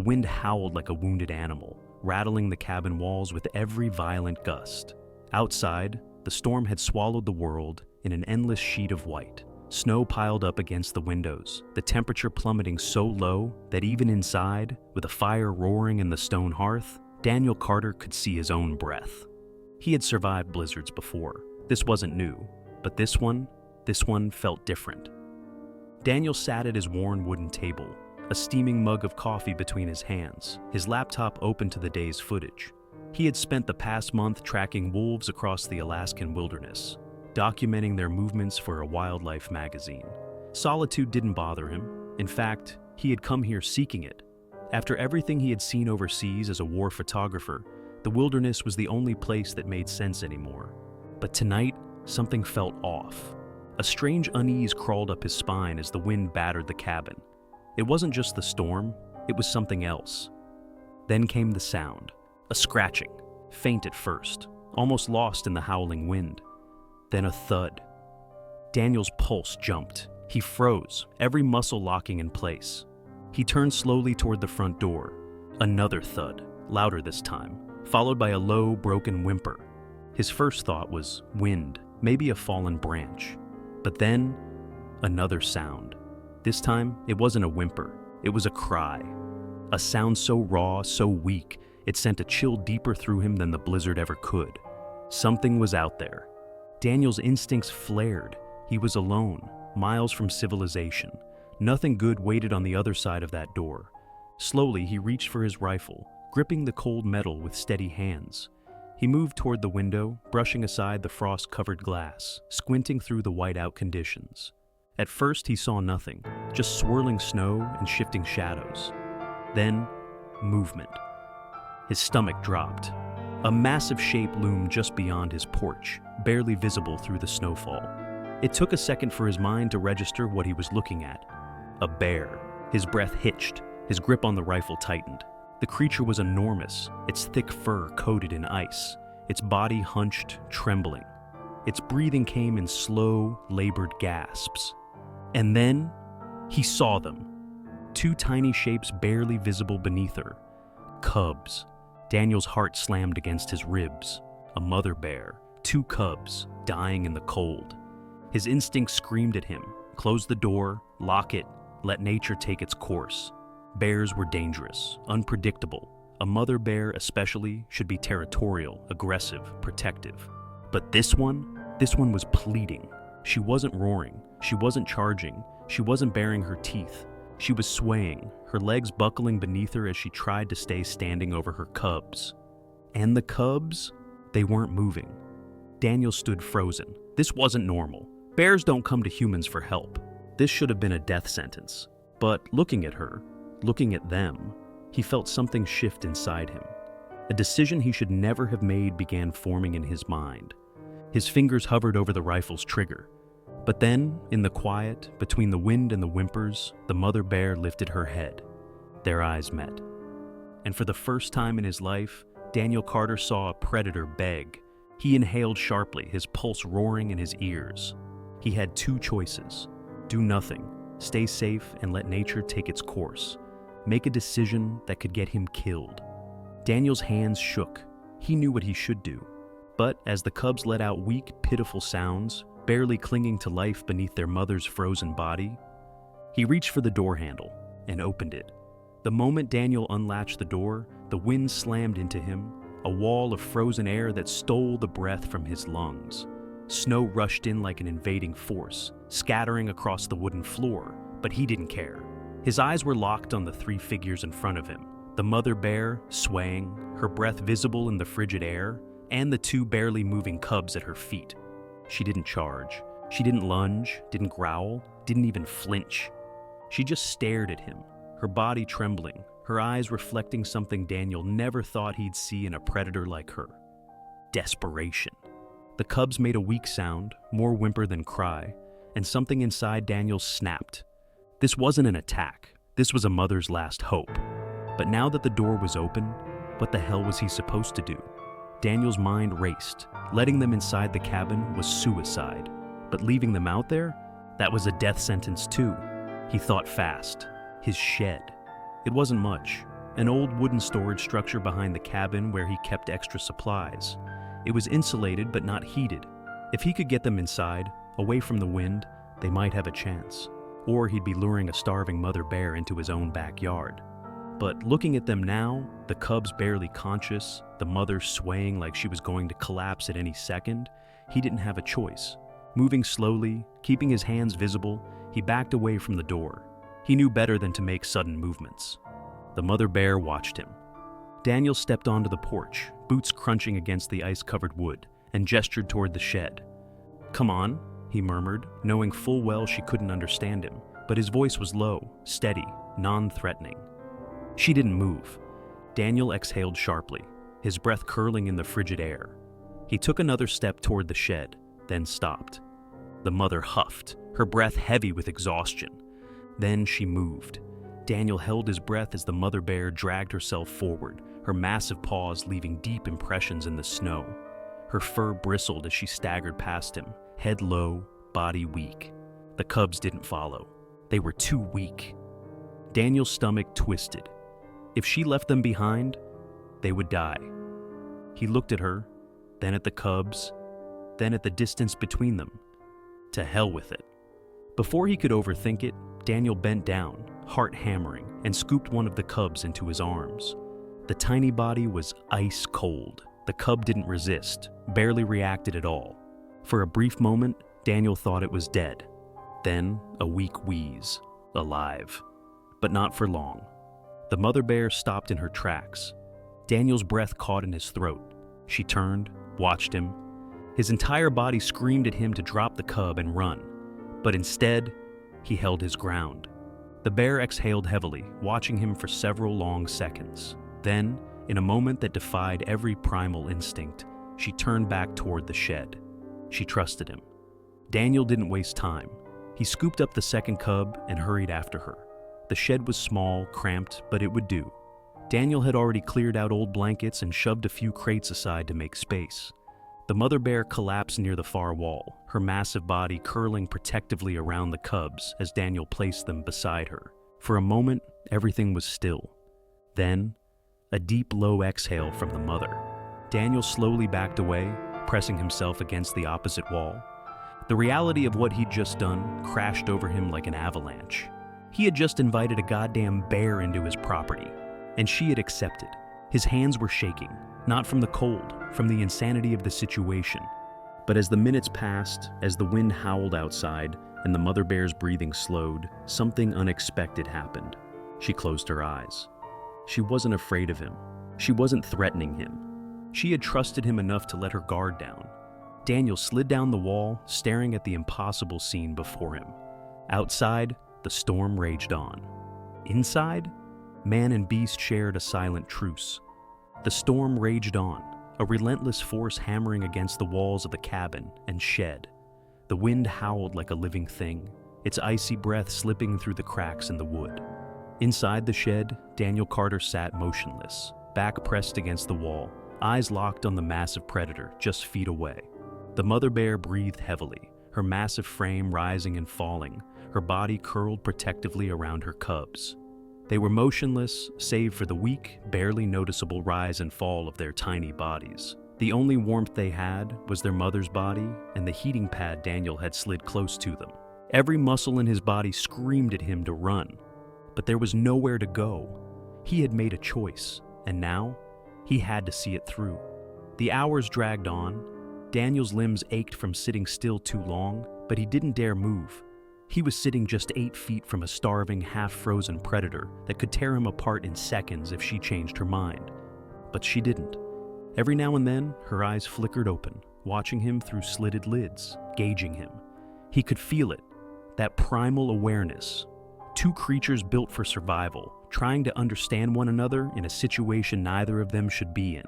wind howled like a wounded animal, rattling the cabin walls with every violent gust. Outside, the storm had swallowed the world in an endless sheet of white. Snow piled up against the windows, the temperature plummeting so low that even inside, with a fire roaring in the stone hearth, Daniel Carter could see his own breath. He had survived blizzards before. This wasn't new, but this one felt different. Daniel sat at his worn wooden table, a steaming mug of coffee between his hands, his laptop open to the day's footage. He had spent the past month tracking wolves across the Alaskan wilderness, documenting their movements for a wildlife magazine. Solitude didn't bother him. In fact, he had come here seeking it. After everything he had seen overseas as a war photographer, the wilderness was the only place that made sense anymore. But tonight, something felt off. A strange unease crawled up his spine as the wind battered the cabin. It wasn't just the storm, it was something else. Then came the sound, a scratching, faint at first, almost lost in the howling wind. Then a thud. Daniel's pulse jumped. He froze, every muscle locking in place. He turned slowly toward the front door. Another thud, louder this time, followed by a low, broken whimper. His first thought was wind, maybe a fallen branch. But then, another sound. This time, it wasn't a whimper, it was a cry. A sound so raw, so weak, it sent a chill deeper through him than the blizzard ever could. Something was out there. Daniel's instincts flared. He was alone, miles from civilization. Nothing good waited on the other side of that door. Slowly, he reached for his rifle, gripping the cold metal with steady hands. He moved toward the window, brushing aside the frost-covered glass, squinting through the whiteout conditions. At first, he saw nothing, just swirling snow and shifting shadows. Then, movement. His stomach dropped. A massive shape loomed just beyond his porch, barely visible through the snowfall. It took a second for his mind to register what he was looking at. A bear. His breath hitched, his grip on the rifle tightened. The creature was enormous, its thick fur coated in ice, its body hunched, trembling. Its breathing came in slow, labored gasps. And then, he saw them. Two tiny shapes barely visible beneath her. Cubs. Daniel's heart slammed against his ribs. A mother bear, two cubs, dying in the cold. His instincts screamed at him, close the door, lock it, let nature take its course. Bears were dangerous, unpredictable. A mother bear especially should be territorial, aggressive, protective. But this one was pleading. She wasn't roaring, she wasn't charging, she wasn't baring her teeth. She was swaying, her legs buckling beneath her as she tried to stay standing over her cubs. And the cubs, they weren't moving. Daniel stood frozen. This wasn't normal. Bears don't come to humans for help. This should have been a death sentence. But looking at her, looking at them, he felt something shift inside him. A decision he should never have made began forming in his mind. His fingers hovered over the rifle's trigger. But then, in the quiet, between the wind and the whimpers, the mother bear lifted her head. Their eyes met. And for the first time in his life, Daniel Carter saw a predator beg. He inhaled sharply, his pulse roaring in his ears. He had two choices. Do nothing, stay safe and let nature take its course. Make a decision that could get him killed. Daniel's hands shook. He knew what he should do. But as the cubs let out weak, pitiful sounds, barely clinging to life beneath their mother's frozen body, he reached for the door handle and opened it. The moment Daniel unlatched the door, the wind slammed into him, a wall of frozen air that stole the breath from his lungs. Snow rushed in like an invading force, scattering across the wooden floor, but he didn't care. His eyes were locked on the three figures in front of him, the mother bear swaying, her breath visible in the frigid air, and the two barely moving cubs at her feet. She didn't charge. She didn't lunge, didn't growl, didn't even flinch. She just stared at him, her body trembling, her eyes reflecting something Daniel never thought he'd see in a predator like her. Desperation. The cubs made a weak sound, more whimper than cry, and something inside Daniel snapped. This wasn't an attack. This was a mother's last hope. But now that the door was open, what the hell was he supposed to do? Daniel's mind raced. Letting them inside the cabin was suicide. But leaving them out there? That was a death sentence too. He thought fast. His shed. It wasn't much. an old wooden storage structure behind the cabin where he kept extra supplies. It was insulated but not heated. If he could get them inside, away from the wind, they might have a chance. Or he'd be luring a starving mother bear into his own backyard. But looking at them now, the cubs barely conscious, the mother swaying like she was going to collapse at any second, he didn't have a choice. Moving slowly, keeping his hands visible, he backed away from the door. He knew better than to make sudden movements. The mother bear watched him. Daniel stepped onto the porch, boots crunching against the ice-covered wood, and gestured toward the shed. "Come on," he murmured, knowing full well she couldn't understand him, but his voice was low, steady, non-threatening. She didn't move. Daniel exhaled sharply, his breath curling in the frigid air. He took another step toward the shed, then stopped. The mother huffed, her breath heavy with exhaustion. Then she moved. Daniel held his breath as the mother bear dragged herself forward, her massive paws leaving deep impressions in the snow. Her fur bristled as she staggered past him, head low, body weak. The cubs didn't follow. They were too weak. Daniel's stomach twisted. If she left them behind, they would die. He looked at her, then at the cubs, then at the distance between them. To hell with it. Before he could overthink it, Daniel bent down, heart hammering, and scooped one of the cubs into his arms. The tiny body was ice cold. The cub didn't resist, barely reacted at all. For a brief moment, Daniel thought it was dead. Then, a weak wheeze, alive. But not for long. The mother bear stopped in her tracks. Daniel's breath caught in his throat. She turned, watched him. His entire body screamed at him to drop the cub and run. But instead, he held his ground. The bear exhaled heavily, watching him for several long seconds. Then, in a moment that defied every primal instinct, she turned back toward the shed. She trusted him. Daniel didn't waste time. He scooped up the second cub and hurried after her. The shed was small, cramped, but it would do. Daniel had already cleared out old blankets and shoved a few crates aside to make space. The mother bear collapsed near the far wall, her massive body curling protectively around the cubs as Daniel placed them beside her. For a moment, everything was still. Then, a deep, low exhale from the mother. Daniel slowly backed away, pressing himself against the opposite wall. The reality of what he'd just done crashed over him like an avalanche. He had just invited a goddamn bear into his property, and she had accepted. His hands were shaking, not from the cold, from the insanity of the situation. But as the minutes passed, as the wind howled outside, and the mother bear's breathing slowed, something unexpected happened. She closed her eyes. She wasn't afraid of him. She wasn't threatening him. She had trusted him enough to let her guard down. Daniel slid down the wall, staring at the impossible scene before him. Outside, the storm raged on. Inside, man and beast shared a silent truce. The storm raged on, a relentless force hammering against the walls of the cabin and shed. The wind howled like a living thing, its icy breath slipping through the cracks in the wood. Inside the shed, Daniel Carter sat motionless, back pressed against the wall, eyes locked on the massive predator just feet away. The mother bear breathed heavily, her massive frame rising and falling, her body curled protectively around her cubs. They were motionless, save for the weak, barely noticeable rise and fall of their tiny bodies. The only warmth they had was their mother's body and the heating pad Daniel had slid close to them. Every muscle in his body screamed at him to run, but there was nowhere to go. He had made a choice, and now he had to see it through. The hours dragged on. Daniel's limbs ached from sitting still too long, but he didn't dare move. He was sitting just 8 feet from a starving, half-frozen predator that could tear him apart in seconds if she changed her mind. But she didn't. Every now and then, her eyes flickered open, watching him through slitted lids, gauging him. He could feel it, that primal awareness. Two creatures built for survival, trying to understand one another in a situation neither of them should be in.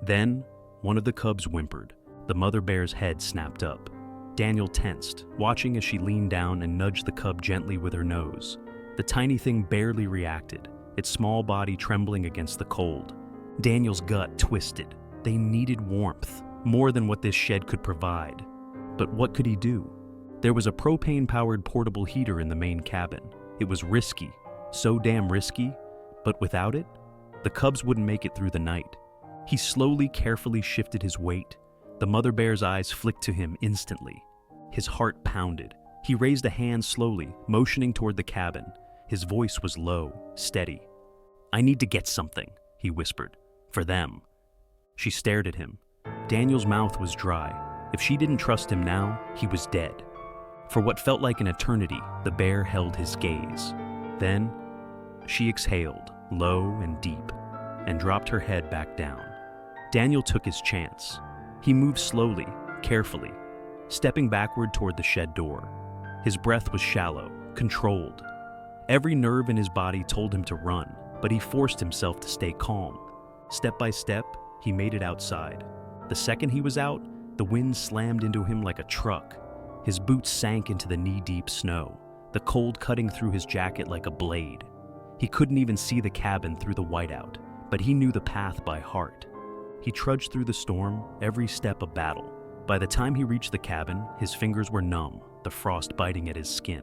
Then, one of the cubs whimpered. The mother bear's head snapped up. Daniel tensed, watching as she leaned down and nudged the cub gently with her nose. The tiny thing barely reacted, its small body trembling against the cold. Daniel's gut twisted. They needed warmth, more than what this shed could provide. But what could he do? There was a propane-powered portable heater in the main cabin. It was risky, so damn risky, but without it, The cubs wouldn't make it through the night. He slowly, carefully shifted his weight. The mother bear's eyes flicked to him instantly. His heart pounded. He raised a hand slowly, motioning toward the cabin. His voice was low, steady. "I need to get something," he whispered. "For them." She stared at him. Daniel's mouth was dry. If she didn't trust him now, he was dead. For what felt like an eternity, the bear held his gaze. Then, she exhaled, low and deep, and dropped her head back down. Daniel took his chance. He moved slowly, carefully, stepping backward toward the shed door. His breath was shallow, controlled. Every nerve in his body told him to run, but he forced himself to stay calm. Step by step, he made it outside. The second he was out, the wind slammed into him like a truck. His boots sank into the knee-deep snow, the cold cutting through his jacket like a blade. He couldn't even see the cabin through the whiteout, but he knew the path by heart. He trudged through the storm, every step a battle. By the time he reached the cabin, his fingers were numb, the frost biting at his skin.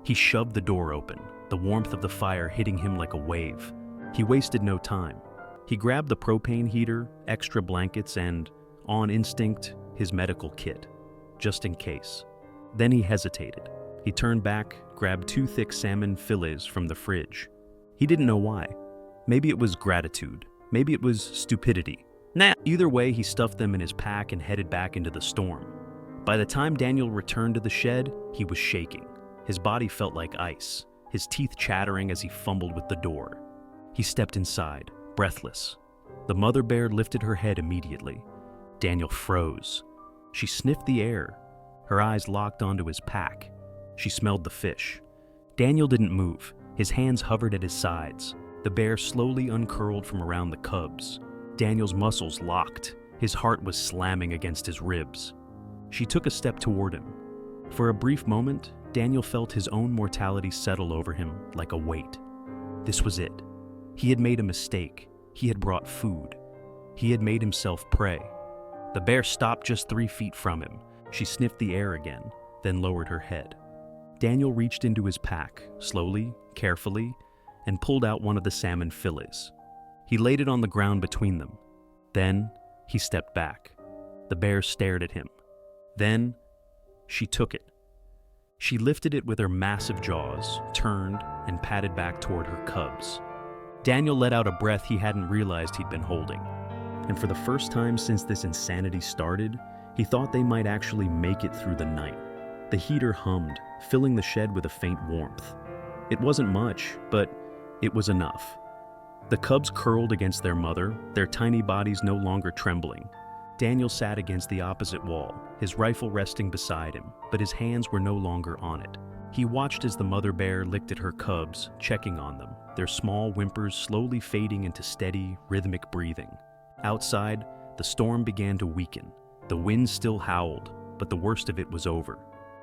He shoved the door open, the warmth of the fire hitting him like a wave. He wasted no time. He grabbed the propane heater, extra blankets, and, on instinct, his medical kit, just in case. Then he hesitated. He turned back, grabbed 2 thick salmon fillets from the fridge. He didn't know why. Maybe it was gratitude. Maybe it was stupidity. Either way, he stuffed them in his pack and headed back into the storm. By the time Daniel returned to the shed, he was shaking. His body felt like ice, his teeth chattering as he fumbled with the door. He stepped inside, breathless. The mother bear lifted her head immediately. Daniel froze. She sniffed the air. Her eyes locked onto his pack. She smelled the fish. Daniel didn't move. His hands hovered at his sides. The bear slowly uncurled from around the cubs. Daniel's muscles locked. His heart was slamming against his ribs. She took a step toward him. For a brief moment, Daniel felt his own mortality settle over him like a weight. This was it. He had made a mistake. He had brought food. He had made himself prey. The bear stopped just 3 feet from him. She sniffed the air again, then lowered her head. Daniel reached into his pack, slowly, carefully, and pulled out one of the salmon fillets. He laid it on the ground between them. Then, he stepped back. The bear stared at him. Then, she took it. She lifted it with her massive jaws, turned, and patted back toward her cubs. Daniel let out a breath he hadn't realized he'd been holding. And for the first time since this insanity started, he thought they might actually make it through the night. The heater hummed, filling the shed with a faint warmth. It wasn't much, but it was enough. The cubs curled against their mother, their tiny bodies no longer trembling. Daniel sat against the opposite wall, his rifle resting beside him, but his hands were no longer on it. He watched as the mother bear licked at her cubs, checking on them, their small whimpers slowly fading into steady, rhythmic breathing. Outside, the storm began to weaken. The wind still howled, but the worst of it was over.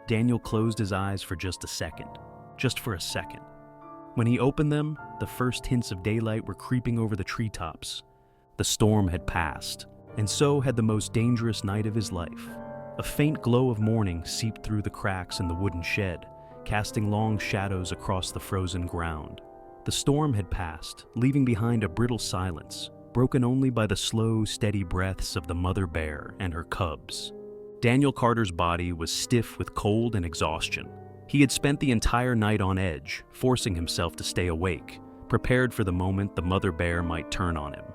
Daniel closed his eyes for just a second. Just for a second. When he opened them, the first hints of daylight were creeping over the treetops. The storm had passed, and so had the most dangerous night of his life. A faint glow of morning seeped through the cracks in the wooden shed, casting long shadows across the frozen ground. The storm had passed, leaving behind a brittle silence, broken only by the slow, steady breaths of the mother bear and her cubs. Daniel Carter's body was stiff with cold and exhaustion. He had spent the entire night on edge, forcing himself to stay awake, prepared for the moment the mother bear might turn on him.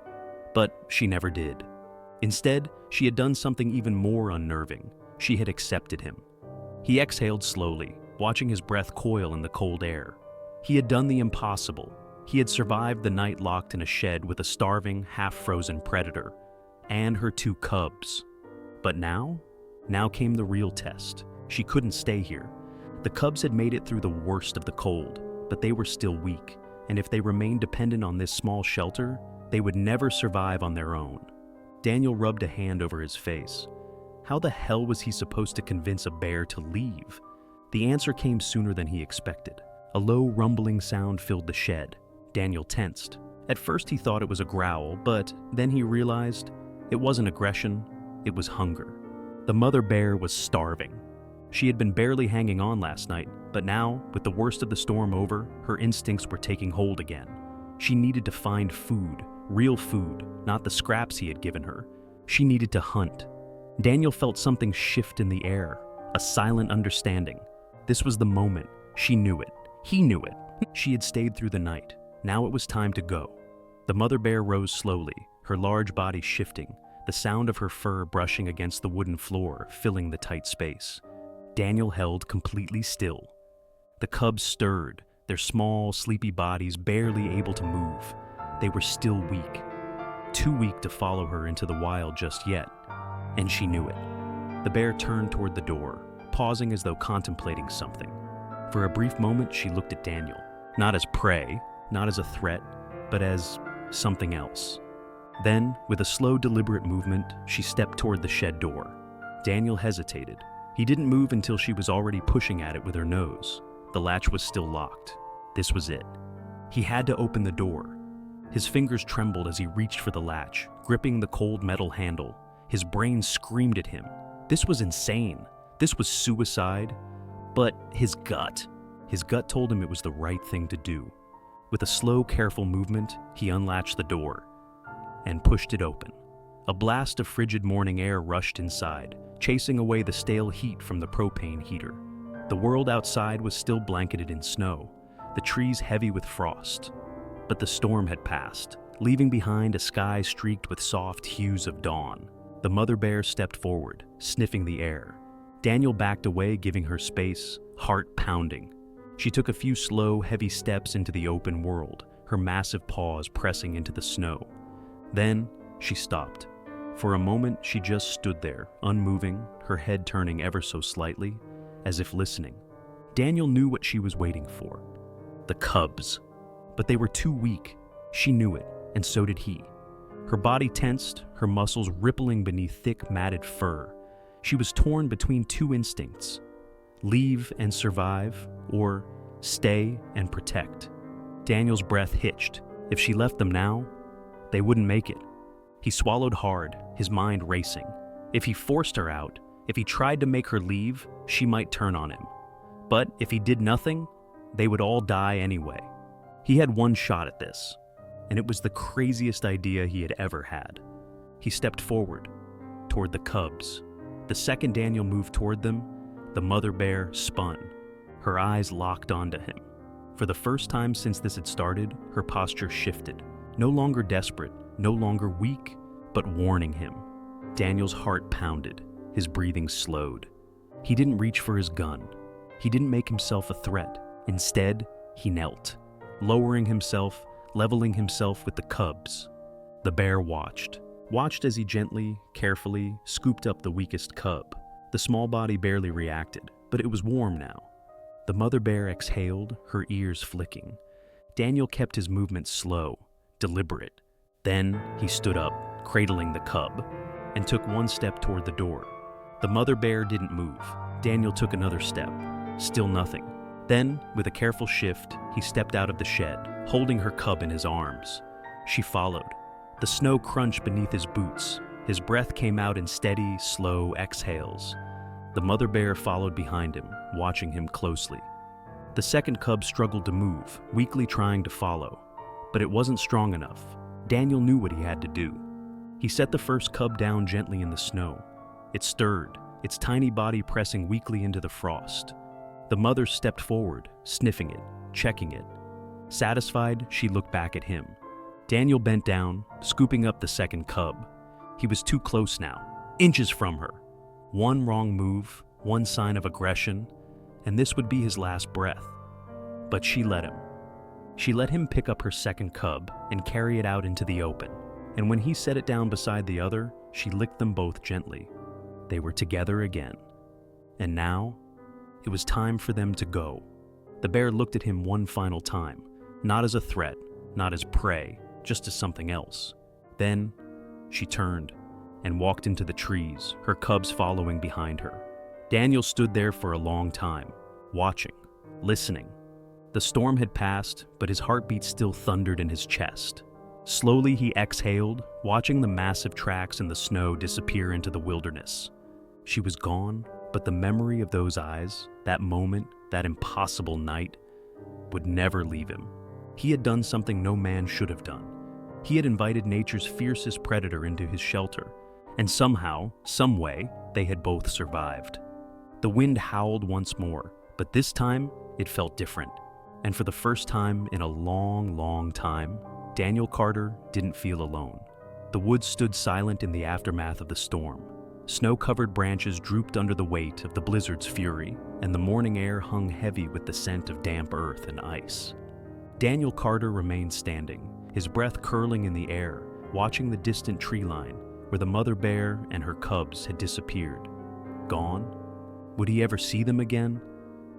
But she never did. Instead, she had done something even more unnerving. She had accepted him. He exhaled slowly, watching his breath coil in the cold air. He had done the impossible. He had survived the night locked in a shed with a starving, half-frozen predator, and her 2 cubs. But now came the real test. She couldn't stay here. The cubs had made it through the worst of the cold, but they were still weak, and if they remained dependent on this small shelter, they would never survive on their own. Daniel rubbed a hand over his face. How the hell was he supposed to convince a bear to leave? The answer came sooner than he expected. A low, rumbling sound filled the shed. Daniel tensed. At first he thought it was a growl, but then he realized it wasn't aggression, it was hunger. The mother bear was starving. She had been barely hanging on last night, but now, with the worst of the storm over, her instincts were taking hold again. She needed to find food, real food, not the scraps he had given her. She needed to hunt. Daniel felt something shift in the air, a silent understanding. This was the moment. She knew it. He knew it. She had stayed through the night. Now it was time to go. The mother bear rose slowly, her large body shifting, the sound of her fur brushing against the wooden floor, filling the tight space. Daniel held completely still. The cubs stirred, their small, sleepy bodies barely able to move. They were still weak, too weak to follow her into the wild just yet, and she knew it. The bear turned toward the door, pausing as though contemplating something. For a brief moment, she looked at Daniel, not as prey, not as a threat, but as something else. Then, with a slow, deliberate movement, she stepped toward the shed door. Daniel hesitated. He didn't move until she was already pushing at it with her nose. The latch was still locked. This was it. He had to open the door. His fingers trembled as he reached for the latch, gripping the cold metal handle. His brain screamed at him. This was insane. This was suicide. But his gut told him it was the right thing to do. With a slow, careful movement, he unlatched the door and pushed it open. A blast of frigid morning air rushed inside, chasing away the stale heat from the propane heater. The world outside was still blanketed in snow, the trees heavy with frost. But the storm had passed, leaving behind a sky streaked with soft hues of dawn. The mother bear stepped forward, sniffing the air. Daniel backed away, giving her space, heart pounding. She took a few slow, heavy steps into the open world, her massive paws pressing into the snow. Then she stopped. For a moment, she just stood there, unmoving, her head turning ever so slightly, as if listening. Daniel knew what she was waiting for. The cubs. But they were too weak. She knew it, and so did he. Her body tensed, her muscles rippling beneath thick, matted fur. She was torn between two instincts: leave and survive, or stay and protect. Daniel's breath hitched. If she left them now, they wouldn't make it. He swallowed hard, his mind racing. If he forced her out, if he tried to make her leave, she might turn on him. But if he did nothing, they would all die anyway. He had one shot at this, and it was the craziest idea he had ever had. He stepped forward, toward the cubs. The second Daniel moved toward them, the mother bear spun. Her eyes locked onto him. For the first time since this had started, her posture shifted. No longer desperate, no longer weak, but warning him. Daniel's heart pounded, his breathing slowed. He didn't reach for his gun. He didn't make himself a threat. Instead, he knelt, lowering himself, leveling himself with the cubs. The bear watched as he gently, carefully scooped up the weakest cub. The small body barely reacted, but it was warm now. The mother bear exhaled, her ears flicking. Daniel kept his movements slow, deliberate. Then he stood up, cradling the cub, and took one step toward the door. The mother bear didn't move. Daniel took another step. Still nothing. Then, with a careful shift, he stepped out of the shed, holding her cub in his arms. She followed. The snow crunched beneath his boots. His breath came out in steady, slow exhales. The mother bear followed behind him, watching him closely. The second cub struggled to move, weakly trying to follow. But it wasn't strong enough. Daniel knew what he had to do. He set the first cub down gently in the snow. It stirred, its tiny body pressing weakly into the frost. The mother stepped forward, sniffing it, checking it. Satisfied, she looked back at him. Daniel bent down, scooping up the second cub. He was too close now, inches from her. One wrong move, one sign of aggression, and this would be his last breath. But she let him. She let him pick up her second cub and carry it out into the open. And when he set it down beside the other, she licked them both gently. They were together again. And now, it was time for them to go. The bear looked at him one final time, not as a threat, not as prey, just as something else. Then, she turned and walked into the trees, her cubs following behind her. Daniel stood there for a long time, watching, listening. The storm had passed, but his heartbeat still thundered in his chest. Slowly he exhaled, watching the massive tracks in the snow disappear into the wilderness. She was gone, but the memory of those eyes, that moment, that impossible night, would never leave him. He had done something no man should have done. He had invited nature's fiercest predator into his shelter, and somehow, some way, they had both survived. The wind howled once more, but this time it felt different. And for the first time in a long, long time, Daniel Carter didn't feel alone. The woods stood silent in the aftermath of the storm. Snow-covered branches drooped under the weight of the blizzard's fury, and the morning air hung heavy with the scent of damp earth and ice. Daniel Carter remained standing, his breath curling in the air, watching the distant tree line where the mother bear and her cubs had disappeared. Gone? Would he ever see them again?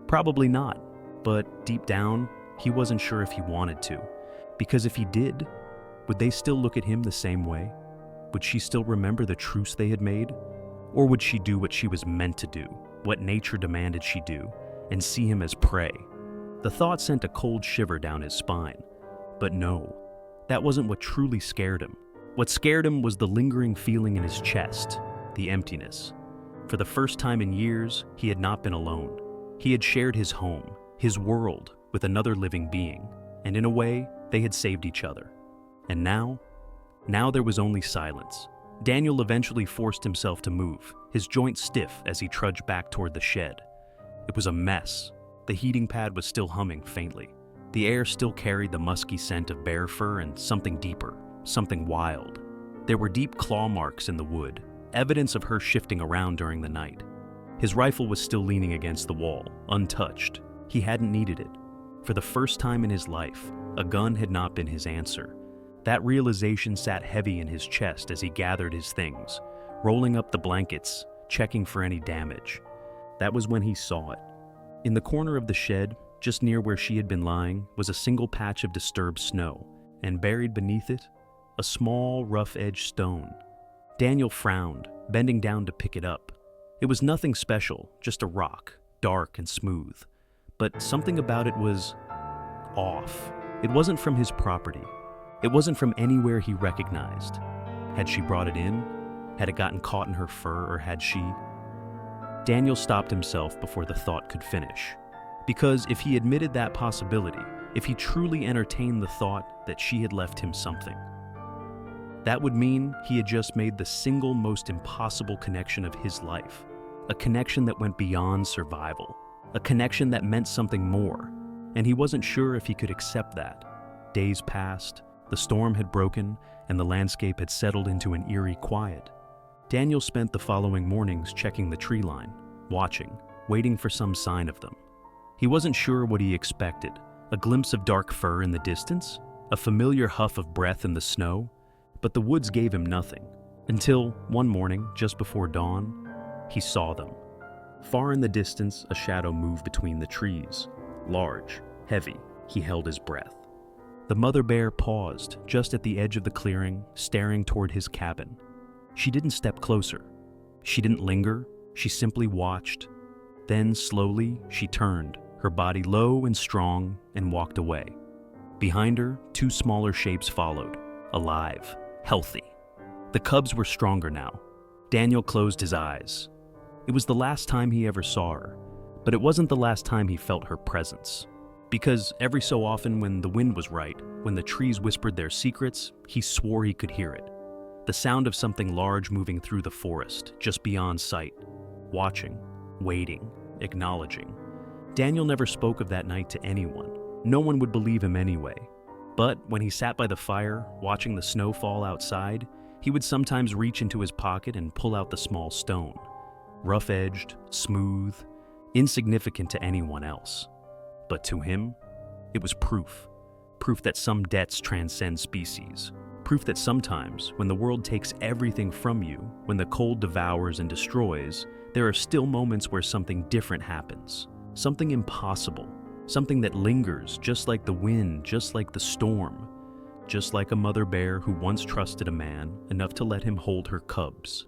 Probably not, but deep down, he wasn't sure if he wanted to, because if he did, would they still look at him the same way? Would she still remember the truce they had made? Or would she do what she was meant to do, what nature demanded she do, and see him as prey? The thought sent a cold shiver down his spine. But no, that wasn't what truly scared him. What scared him was the lingering feeling in his chest, the emptiness. For the first time in years, he had not been alone. He had shared his home, his world, with another living being, and in a way, they had saved each other. And now there was only silence. Daniel eventually forced himself to move, his joints stiff as he trudged back toward the shed. It was a mess. The heating pad was still humming faintly. The air still carried the musky scent of bear fur and something deeper, something wild. There were deep claw marks in the wood, evidence of her shifting around during the night. His rifle was still leaning against the wall, untouched. He hadn't needed it. For the first time in his life, a gun had not been his answer. That realization sat heavy in his chest as he gathered his things, rolling up the blankets, checking for any damage. That was when he saw it. In the corner of the shed, just near where she had been lying, was a single patch of disturbed snow, and buried beneath it, a small, rough-edged stone. Daniel frowned, bending down to pick it up. It was nothing special, just a rock, dark and smooth. But something about it was off. It wasn't from his property. It wasn't from anywhere he recognized. Had she brought it in? Had it gotten caught in her fur, or had she? Daniel stopped himself before the thought could finish. Because if he admitted that possibility, if he truly entertained the thought that she had left him something, that would mean he had just made the single most impossible connection of his life. A connection that went beyond survival. A connection that meant something more. And he wasn't sure if he could accept that. Days passed. The storm had broken, and the landscape had settled into an eerie quiet. Daniel spent the following mornings checking the tree line, watching, waiting for some sign of them. He wasn't sure what he expected. A glimpse of dark fur in the distance? A familiar huff of breath in the snow? But the woods gave him nothing. Until, one morning, just before dawn, he saw them. Far in the distance, a shadow moved between the trees. Large, heavy, he held his breath. The mother bear paused just at the edge of the clearing, staring toward his cabin. She didn't step closer. She didn't linger. She simply watched. Then, slowly, she turned, her body low and strong, and walked away. Behind her, two smaller shapes followed, alive, healthy. The cubs were stronger now. Daniel closed his eyes. It was the last time he ever saw her, but it wasn't the last time he felt her presence. Because every so often when the wind was right, when the trees whispered their secrets, he swore he could hear it. The sound of something large moving through the forest, just beyond sight. Watching, waiting, acknowledging. Daniel never spoke of that night to anyone. No one would believe him anyway. But when he sat by the fire, watching the snow fall outside, he would sometimes reach into his pocket and pull out the small stone. Rough-edged, smooth, insignificant to anyone else. But to him, it was proof. Proof that some debts transcend species. Proof that sometimes, when the world takes everything from you, when the cold devours and destroys, there are still moments where something different happens. Something impossible. Something that lingers, just like the wind, just like the storm. Just like a mother bear who once trusted a man enough to let him hold her cubs.